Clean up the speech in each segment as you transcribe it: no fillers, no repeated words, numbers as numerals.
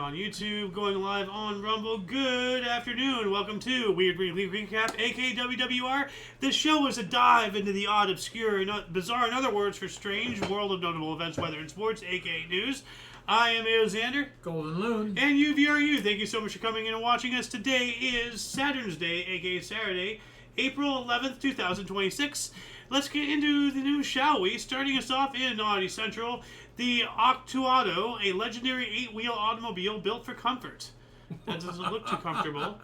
on YouTube, going live on Rumble. Good afternoon. Welcome to Weekly Recap AKA W.W.R. This show is a dive into the odd, obscure, bizarre, in other words, for strange world of notable events, whether in sports, aka news. I am Xander. Golden Loon. And UVRU. Thank you so much for coming in and watching us. Today is Saturn's Day, aka Saturday, April 11th, 2026. Let's get into the news, shall we? Starting us off in Naughty Central, the Octo-Auto, a legendary 8-wheel automobile built for comfort. That doesn't look too comfortable.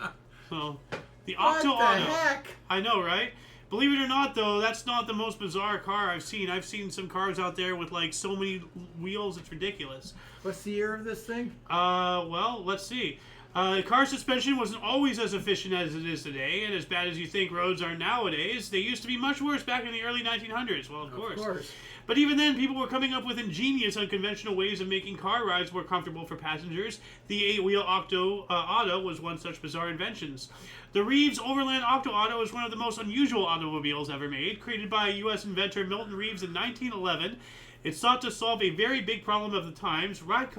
So, the Octo-Auto. What the heck? I know, right? Believe it or not, though, that's not the most bizarre car I've seen. I've seen some cars out there with, like, so many wheels, it's ridiculous. What's the year of this thing? Well, let's see. Car suspension wasn't always as efficient as it is today, and as bad as you think roads are nowadays. They used to be much worse back in the early 1900s. Well, of course. But even then, people were coming up with ingenious, unconventional ways of making car rides more comfortable for passengers. The 8-wheel Octo-Auto was one such bizarre inventions. The Reeves Overland Octo-Auto is one of the most unusual automobiles ever made. Created by U.S. inventor Milton Reeves in 1911, it sought to solve a very big problem of the times: ride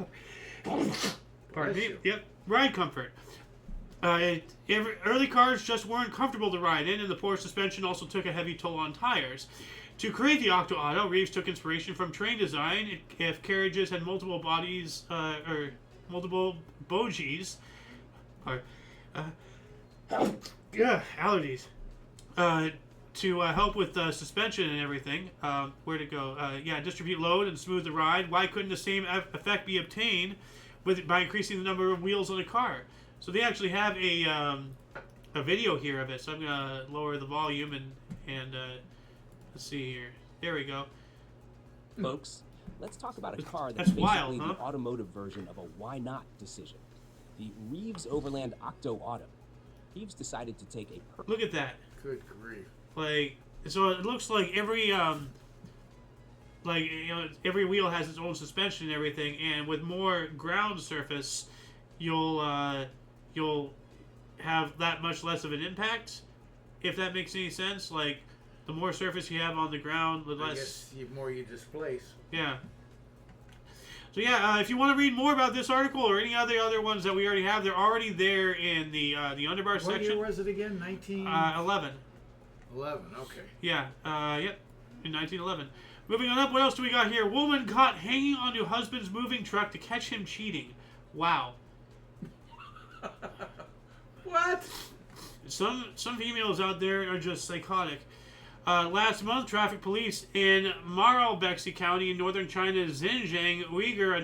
comfort. Early cars just weren't comfortable to ride in, and the poor suspension also took a heavy toll on tires. To create the Octo-Auto, Reeves took inspiration from train design. If carriages had multiple bodies, or multiple bogies, allergies, to help with suspension and everything. Where to go? Distribute load and smooth the ride. Why couldn't the same effect be obtained by increasing the number of wheels on a car? So they actually have a video here of it. So I'm gonna lower the volume and let's see here. There we go. Folks, let's talk about a car That's that's wild, basically huh? the automotive version of a why not decision. The Reeves Overland Octo-Auto. Reeves decided to take a Look at that. Good grief. Like, so it looks like every every wheel has its own suspension and everything, and with more ground surface, you'll have that much less of an impact, if that makes any sense. Like, the more surface you have on the ground, the less. I guess the more you displace. Yeah. So yeah, if you want to read more about this article or any other ones that we already have, they're already there in the underbar section. What year was it again? 11. 11. Okay. Yeah. Yep. In 1911. Moving on up, what else do we got here? Woman caught hanging onto husband's moving truck to catch him cheating. Wow. What? Some females out there are just psychotic. Last month, traffic police in Maralbexi County in northern China's Xinjiang Uyghur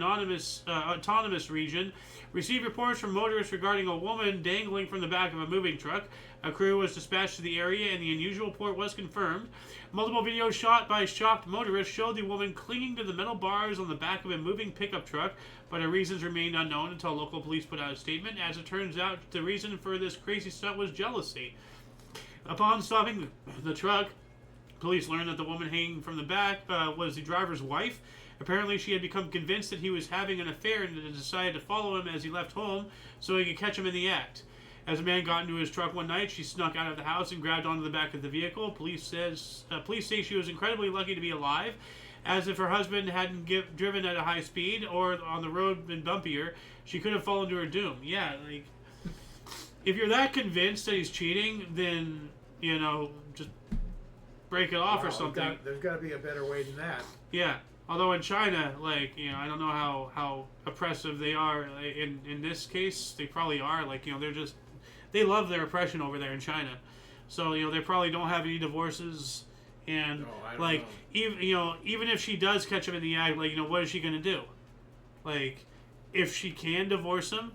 Autonomous Region received reports from motorists regarding a woman dangling from the back of a moving truck. A crew was dispatched to the area, and the unusual report was confirmed. Multiple videos shot by shocked motorists showed the woman clinging to the metal bars on the back of a moving pickup truck, but her reasons remained unknown until local police put out a statement. As it turns out, the reason for this crazy stunt was jealousy. Upon stopping the truck, police learned that the woman hanging from the back was the driver's wife. Apparently, she had become convinced that he was having an affair and decided to follow him as he left home so he could catch him in the act. As the man got into his truck one night, she snuck out of the house and grabbed onto the back of the vehicle. Police say she was incredibly lucky to be alive, as if her husband hadn't driven at a high speed or on the road been bumpier, she could have fallen to her doom. Yeah, like, if you're that convinced that he's cheating, then, just break it off or something. There's got to be a better way than that. Yeah. Although in China, I don't know how oppressive they are. In this case, they probably are. They love their oppression over there in China. So, they probably don't have any divorces. And, know. even if she does catch him in the act, what is she going to do? If she can divorce him,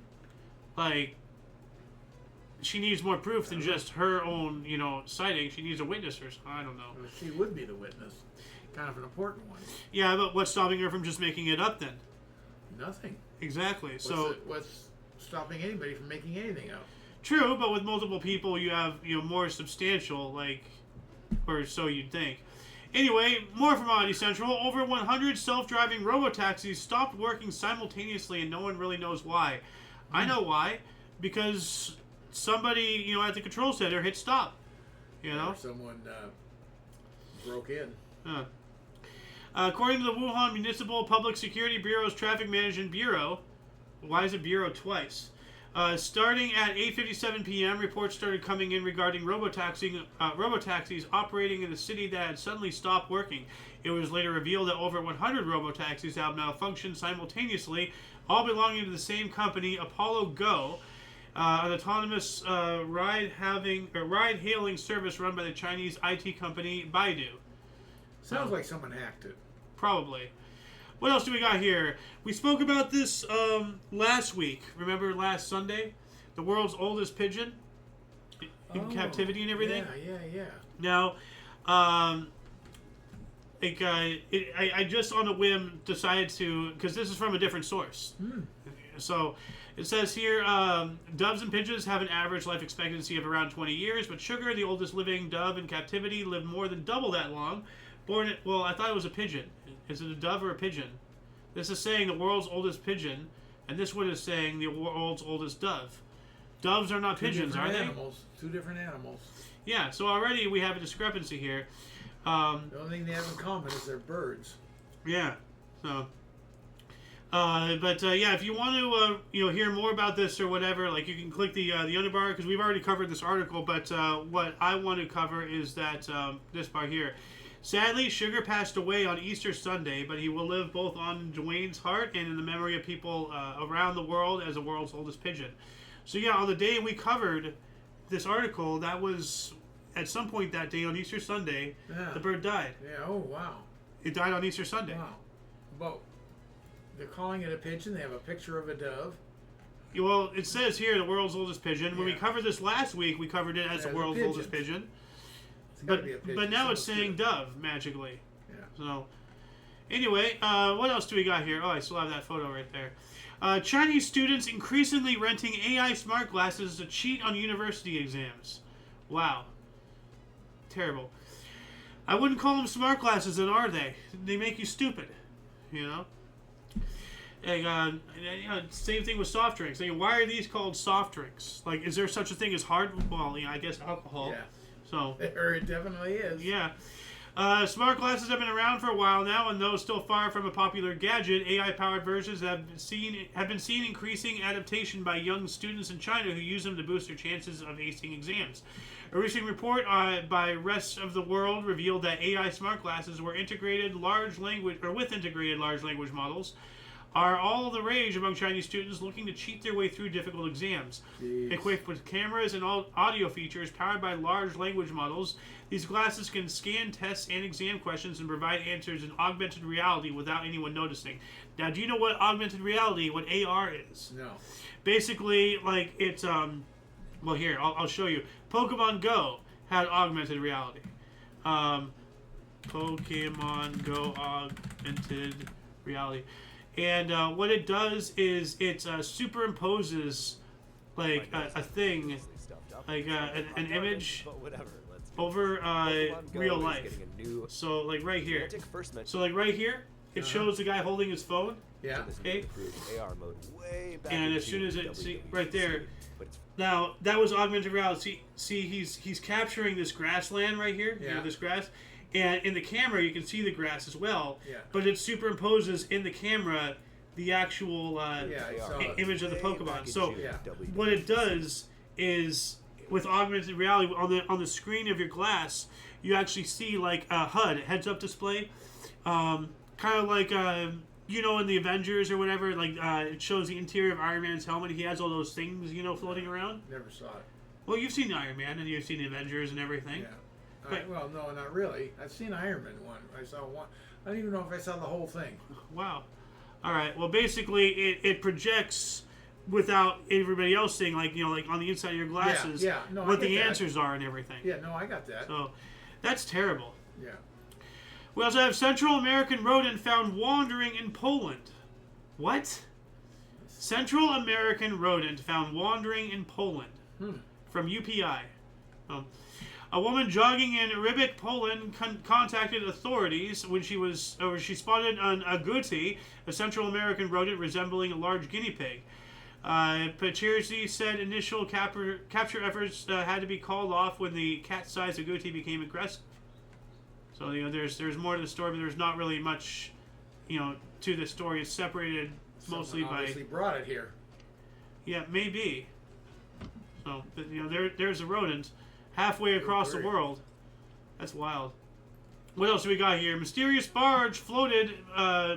she needs more proof than just her own, sighting. She needs a witness or something. I don't know. Well, she would be the witness. Kind of an important one. Yeah, but what's stopping her from just making it up then? Nothing. Exactly. What's stopping anybody from making anything up? True, but with multiple people, you have more substantial, or so you'd think. Anyway, more from Oddity Central. Over 100 self-driving robo-taxis stopped working simultaneously, and no one really knows why. I know why. Because somebody, at the control center hit stop. Or someone broke in. According to the Wuhan Municipal Public Security Bureau's Traffic Management Bureau, Why is it bureau twice? Starting at 8:57 p.m., reports started coming in regarding robotaxis operating in the city that had suddenly stopped working. It was later revealed that over 100 robotaxis have malfunctioned simultaneously, all belonging to the same company, Apollo Go, an autonomous ride-hailing service run by the Chinese IT company Baidu. Sounds like someone hacked it. Probably. What else do we got here? We spoke about this last week. Remember last Sunday? The world's oldest pigeon in captivity and everything? Yeah. Now, I just on a whim decided to, because this is from a different source. So it says here, doves and pigeons have an average life expectancy of around 20 years, but Sugar, the oldest living dove in captivity, lived more than double that long. Well, I thought it was a pigeon. Is it a dove or a pigeon? This is saying the world's oldest pigeon, and this one is saying the world's oldest dove. Doves are not pigeons, are they? Two different animals. Yeah, so already we have a discrepancy here. The only thing they have in common is they're birds. Yeah, so... yeah, if you want to, hear more about this or whatever, like you can click the underbar, because we've already covered this article, but what I want to cover is that, this part here. Sadly, Sugar passed away on Easter Sunday, but he will live both on Dwayne's heart and in the memory of people around the world as the world's oldest pigeon. So yeah, on the day we covered this article, that was, at some point that day on Easter Sunday, the bird died. Yeah, oh wow. It died on Easter Sunday. Wow. Well, they're calling it a pigeon. They have a picture of a dove. Well, it says here the world's oldest pigeon. When we covered this last week, we covered it as the world's oldest pigeon. But now it's saying dove magically. Yeah. So anyway, what else do we got here? Oh, I still have that photo right there. Chinese students increasingly renting AI smart glasses to cheat on university exams. Wow. Terrible. I wouldn't call them smart glasses, then, are they? They make you stupid. You know? And, same thing with soft drinks. Why are these called soft drinks? Like, is there such a thing as hard? Well, I guess alcohol. Yeah. So there it definitely is. Yeah. Smart glasses have been around for a while now, and though still far from a popular gadget, AI-powered versions have been seen increasing adaptation by young students in China who use them to boost their chances of acing exams. A recent report by Rest of the World revealed that AI smart glasses with integrated large language models are all the rage among Chinese students looking to cheat their way through difficult exams. Jeez. Equipped with cameras and audio features powered by large language models, these glasses can scan tests and exam questions and provide answers in augmented reality without anyone noticing. Now, do you know what augmented reality, what AR is? No. Basically, like, it's, well, here, I'll show you. Pokemon Go had augmented reality. Pokemon Go augmented reality. And what it does is it superimposes like a thing, like an image over real life. So like right here. So like right here, it shows the guy holding his phone. Yeah. Okay. And as soon as it right there. Now that was augmented reality. See, he's capturing this grassland right here. Yeah. You know, this grass. And in the camera, you can see the grass as well. Yeah. But it superimposes in the camera the actual image of the Pokemon. So what it does is, with augmented reality, on the screen of your glass, you actually see like a HUD, heads-up display, kind of like in the Avengers or whatever. Like it shows the interior of Iron Man's helmet. He has all those things floating around. Never saw it. Well, you've seen Iron Man and you've seen the Avengers and everything. Yeah. Well, no, not really. I've seen Iron Man one. I saw one. I don't even know if I saw the whole thing. Wow. All right. Well, basically, it projects without everybody else seeing, like on the inside of your glasses, No, what the answers are and everything. Yeah. No, I got that. So, that's terrible. Yeah. We also have Central American rodent found wandering in Poland. What? Central American rodent found wandering in Poland. From UPI. A woman jogging in Rybak, Poland, contacted authorities when she spotted an agouti, a Central American rodent resembling a large guinea pig. Patrici said initial capture efforts had to be called off when the cat-sized agouti became aggressive. So there's more to the story, but there's not really much to the story. It's separated mostly Someone obviously brought it here. Yeah, maybe. So, there's a rodent halfway across the world. That's wild. What else do we got here? Mysterious barge floated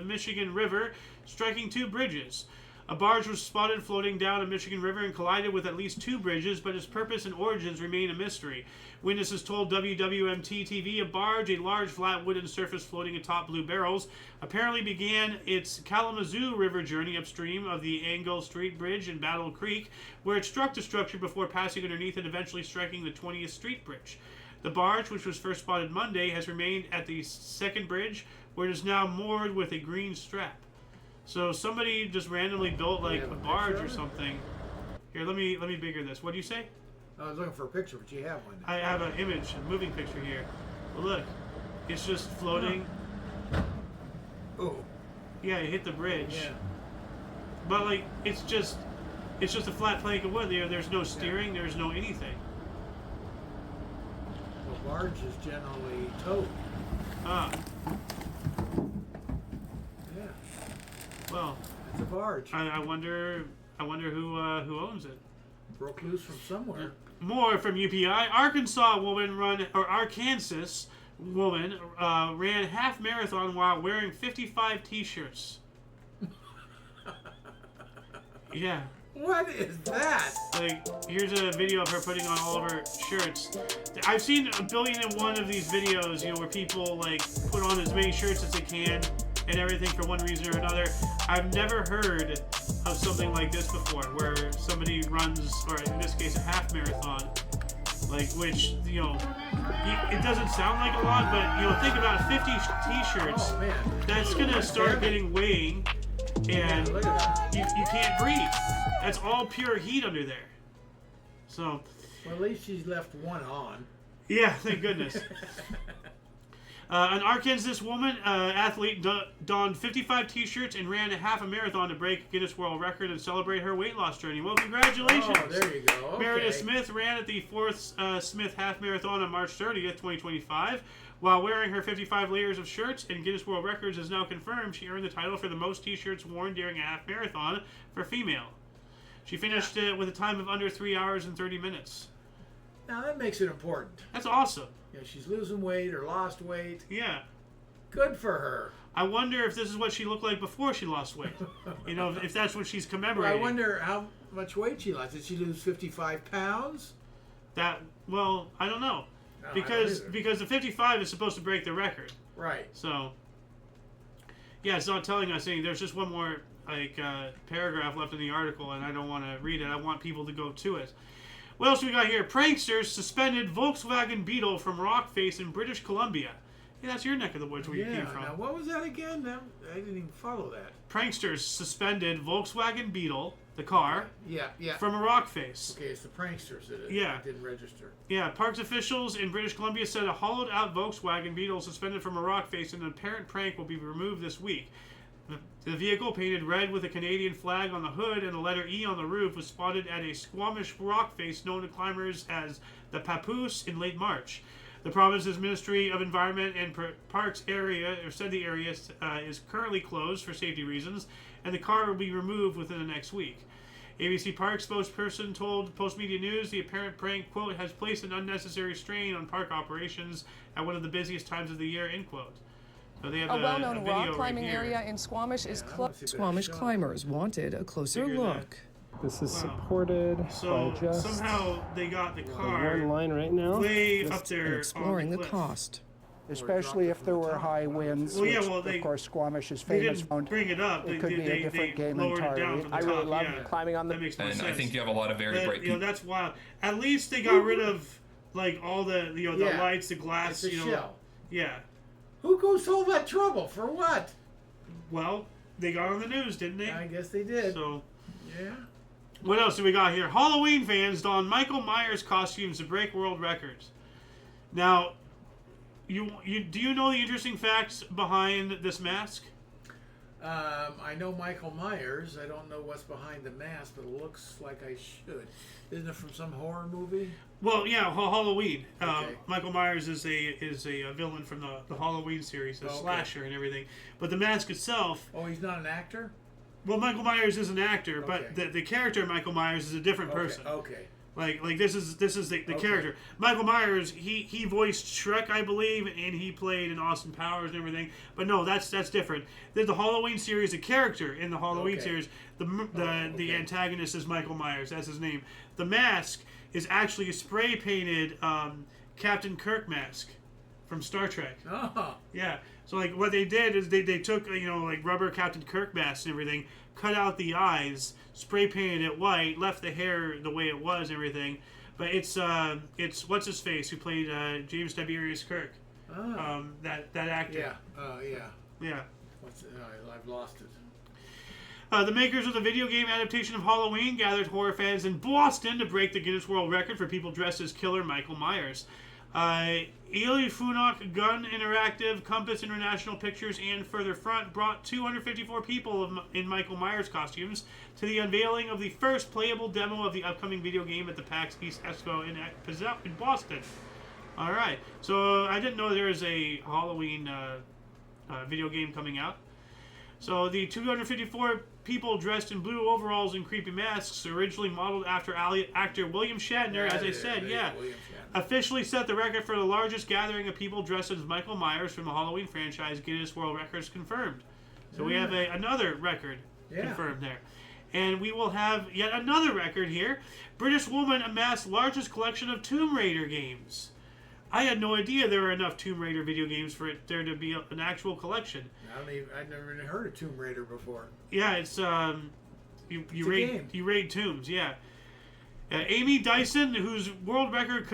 Michigan River, striking 2 bridges. A barge was spotted floating down a Michigan River and collided with at least 2 bridges, but its purpose and origins remain a mystery. Witnesses told WWMT-TV a barge, a large flat wooden surface floating atop blue barrels, apparently began its Kalamazoo River journey upstream of the Angle Street Bridge in Battle Creek, where it struck the structure before passing underneath and eventually striking the 20th Street Bridge. The barge, which was first spotted Monday, has remained at the second bridge, where it is now moored with a green strap. So somebody just randomly built like a barge or something. Here, let me bigger this. What do you say? I was looking for a picture, but you have one. I have an image, a moving picture here. But look, it's just floating. Oh. Yeah, it hit the bridge. Yeah. But like, it's just a flat plank of wood. There's no steering. There's no anything. Well, barge is generally towed. Ah. Yeah. Well, it's a barge. I wonder who owns it. Broke loose from somewhere. More from UPI. Arkansas woman ran half marathon while wearing 55 t-shirts. Yeah. What is that? Like, here's a video of her putting on all of her shirts. I've seen 1,000,001 of these videos, where people like put on as many shirts as they can and everything for one reason or another. I've never heard of something like this before, where somebody runs, or in this case, a half marathon, like, which, it doesn't sound like a lot, but, think about 50 t-shirts. Oh, man. That's gonna start getting weighing, and look at that. you can't breathe. That's all pure heat under there. So. Well, at least she's left one on. Yeah, thank goodness. An Arkansas woman, athlete, donned 55 t-shirts and ran a half a marathon to break Guinness World Record and celebrate her weight loss journey. Well, congratulations. Oh, there you go. Okay. Meredith Smith ran at the 4th Smith Half Marathon on March 30th, 2025. While wearing her 55 layers of shirts, and Guinness World Records is now confirmed, she earned the title for the most t-shirts worn during a half marathon for female. She finished it with a time of under 3 hours and 30 minutes. Now, that makes it important. That's awesome. Yeah, she's losing weight or lost weight. Yeah. Good for her. I wonder if this is what she looked like before she lost weight. If that's what she's commemorating. Well, I wonder how much weight she lost. Did she lose 55 pounds? I don't know. No, because the 55 is supposed to break the record. Right. So, yeah, it's not telling us anything. There's just one more paragraph left in the article, and I don't want to read it. I want people to go to it. What else we got here? Pranksters suspended Volkswagen Beetle from rock face in British Columbia. Hey, that's your neck of the woods where you came from. Now, what was that again? I didn't even follow that. Pranksters suspended Volkswagen Beetle, the car, yeah, from a rock face. Okay, it's the pranksters that didn't register. Yeah, parks officials in British Columbia said a hollowed-out Volkswagen Beetle suspended from a rock face in an apparent prank will be removed this week. The vehicle, painted red with a Canadian flag on the hood and the letter E on the roof, was spotted at a Squamish rock face known to climbers as the Papoose in late March. The province's Ministry of Environment and Parks area, said the area is currently closed for safety reasons, and the car will be removed within the next week. ABC Park spokesperson told Post Media News the apparent prank, quote, has placed an unnecessary strain on park operations at one of the busiest times of the year, end quote. So they have a well-known rock climbing right area in Squamish is closed. Squamish climbers wanted a closer look. This is supported by just somehow they got the car one line right now. Way up there, exploring the cost. Especially if there were high winds, which of course Squamish is famous for. Bring it up. It could be a different game entirely. I really love climbing on the. That makes more and sense. I think you have a lot of very bright people. That's wild. At least they got rid of like all the the lights, the glass, It's a shell. Yeah. Who goes to all that trouble for what? Well, they got on the news, didn't they? I guess they did. So, yeah. What else do we got here? Halloween fans don Michael Myers costumes to break world records. Now, do you know the interesting facts behind this mask? I know Michael Myers. I don't know what's behind the mask, but it looks like I should. Isn't it from some horror movie? Well, yeah, Halloween. Okay. Michael Myers is a villain from the Halloween series, the slasher and everything. But the mask itself. Oh, he's not an actor? Well, Michael Myers is an actor, Okay. but the character Michael Myers is a different person. Okay. Like this is the character. Michael Myers, he voiced Shrek, I believe, and he played in Austin Powers and everything. But no, that's different. There's the Halloween series, a character in the Halloween series. The antagonist is Michael Myers. That's his name. The mask is actually a spray painted Captain Kirk mask from Star Trek. Oh. Yeah. So like what they did is they took like rubber Captain Kirk masks and everything, cut out the eyes, spray painted it white, left the hair the way it was and everything. But it's what's his face who played James Tiberius Kirk. Oh. That actor. Yeah. Yeah. I've lost it. The makers of the video game adaptation of Halloween gathered horror fans in Boston to break the Guinness World Record for people dressed as killer Michael Myers. Ely Funok Gun Interactive, Compass International Pictures, and Further Front brought 254 people in Michael Myers costumes to the unveiling of the first playable demo of the upcoming video game at the PAX East Expo in Boston. All right, so I didn't know there was a Halloween video game coming out. So the 254 people dressed in blue overalls and creepy masks, originally modeled after actor William Shatner, as I said, officially set the record for the largest gathering of people dressed as Michael Myers from the Halloween franchise. Guinness World Records confirmed. So we have another record confirmed there. And we will have yet another record here. British woman amassed largest collection of Tomb Raider games. I had no idea there were enough Tomb Raider video games for there to be an actual collection. I've never even heard of Tomb Raider before. Yeah, it's you raid tombs. Yeah. Amy Dyson, whose world record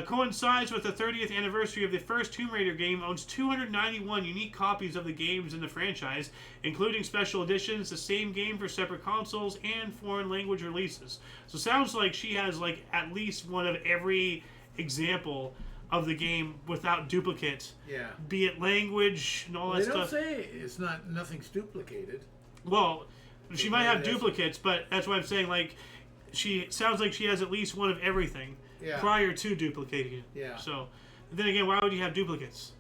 coincides with the 30th anniversary of the first Tomb Raider game, owns 291 unique copies of the games in the franchise, including special editions, the same game for separate consoles, and foreign language releases. So sounds like she has like at least one of every example of the game without duplicate. Yeah. Be it language and all that stuff. They don't say it's nothing's duplicated. Well, she might have duplicates, but that's what I'm saying. Like, she sounds like she has at least one of everything prior to duplicating it. Yeah. So, then again, why would you have duplicates?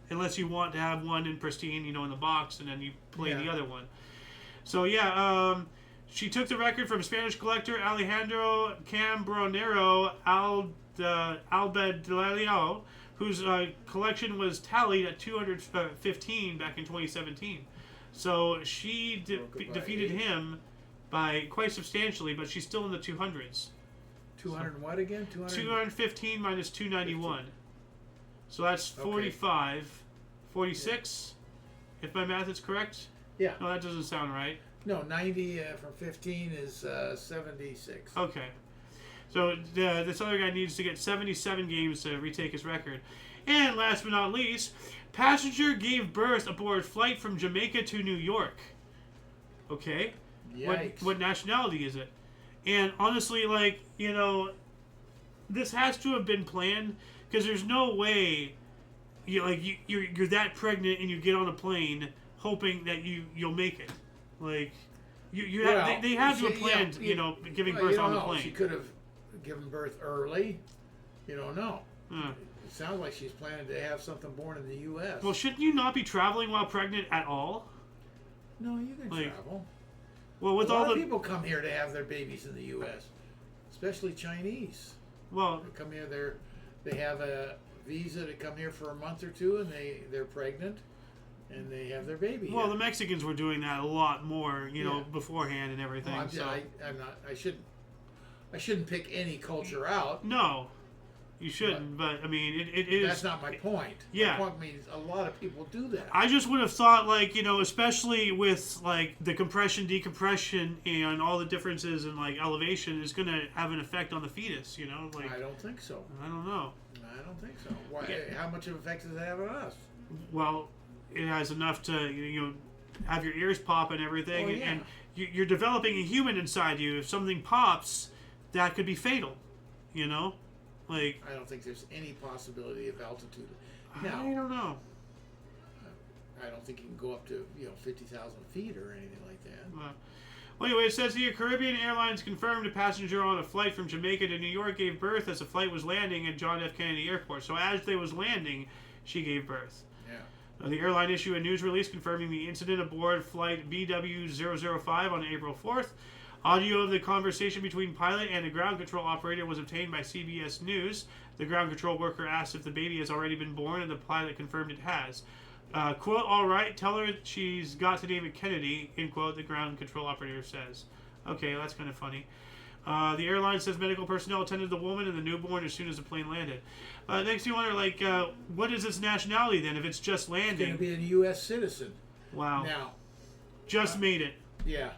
Unless you want to have one in pristine, in the box, and then you play the other one. So, she took the record from Spanish collector Alejandro Cambronero Albedalio, whose collection was tallied at 215 back in 2017. So she defeated him by quite substantially, but she's still in the 200s. 200 what again? 215 minus 291. 15. So that's 45. 46, if my math is correct? Yeah. No, that doesn't sound right. No, 90 from 15 is 76. Okay. So this other guy needs to get 77 games to retake his record. And last but not least, passenger gave birth aboard flight from Jamaica to New York. Okay. Yikes. What nationality is it? And honestly, this has to have been planned, because there's no way you're that pregnant and you get on a plane hoping that you'll make it. Like they have to have planned, giving birth on the plane. She could have given birth early. You don't know. It sounds like she's planning to have something born in the U.S. Well, shouldn't you not be traveling while pregnant at all? No, you can travel. Well, with a lot of people come here to have their babies in the U.S., especially Chinese. Well, they come here. They have a visa to come here for a month or two, and they're pregnant, and they have their baby. Well, the Mexicans were doing that a lot more, beforehand and everything. Well, I shouldn't pick any culture out. No, you shouldn't. But I mean, it is. That's not my point. Yeah. My point means a lot of people do that. I just would have thought, especially with the compression, decompression, and all the differences in elevation is going to have an effect on the fetus. I don't think so. I don't know. I don't think so. Why? Yeah. How much of an effect does it have on us? Well, it has enough to have your ears pop and everything, and you're developing a human inside you. If something pops, that could be fatal. I don't think there's any possibility of altitude. Now, I don't know. I don't think you can go up to 50,000 feet or anything like that. Well, anyway, it says here, Caribbean Airlines confirmed a passenger on a flight from Jamaica to New York gave birth as the flight was landing at John F. Kennedy Airport. So as they was landing, she gave birth. Yeah. The airline issued a news release confirming the incident aboard flight BW005 on April 4th. Audio of the conversation between pilot and the ground control operator was obtained by CBS News. The ground control worker asked if the baby has already been born, and the pilot confirmed it has. Quote, all right, tell her she's got to name it Kennedy, end quote, the ground control operator says. Okay, that's kind of funny. The airline says medical personnel attended the woman and the newborn as soon as the plane landed. It makes me wonder, like, what is its nationality then if it's just landing? It's going to be a U.S. citizen. Wow. Now. Just made it. Yeah.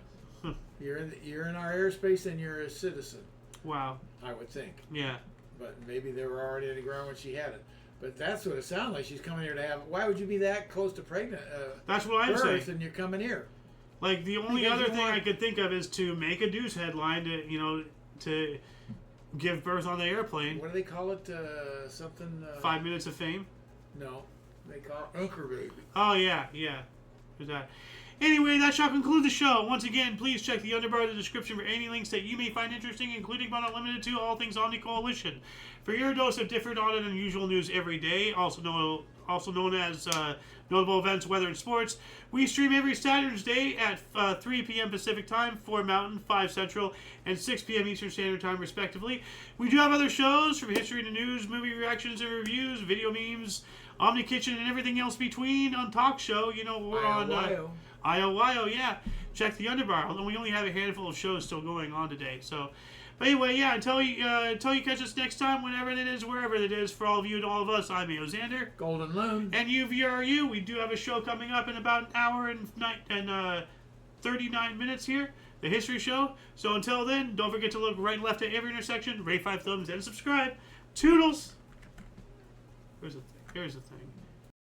You're in our airspace and you're a citizen. Wow. I would think. Yeah. But maybe they were already in the ground when she had it. But that's what it sounds like. She's coming here to have. Why would you be that close to pregnant? That's what I'm saying. And you're coming here. Like the only other thing I could think of is to make a news headline to give birth on the airplane. What do they call it? Something. 5 minutes of fame. No, they call it Uncle Baby. Oh yeah. There's that. Anyway, that shall conclude the show. Once again, please check the underbar of the description for any links that you may find interesting, including but not limited to all things Omni Coalition. For your dose of different, odd, and unusual news every day, also known as notable events, weather, and sports, we stream every Saturday at 3 p.m. Pacific Time, 4 Mountain, 5 Central, and 6 p.m. Eastern Standard Time, respectively. We do have other shows from history to news, movie reactions and reviews, video memes, Omni Kitchen, and everything else between on Talk Show. We're on IOYO, yeah. Check the underbar. Although we only have a handful of shows still going on today. So, but anyway, yeah. Until you catch us next time, whenever it is, wherever it is, for all of you and all of us, I'm AO Xander. Golden Loon. And UVRU. We do have a show coming up in about an hour and 39 minutes here. The History Show. So until then, don't forget to look right and left at every intersection, rate 5 thumbs, and subscribe. Toodles! Here's the thing.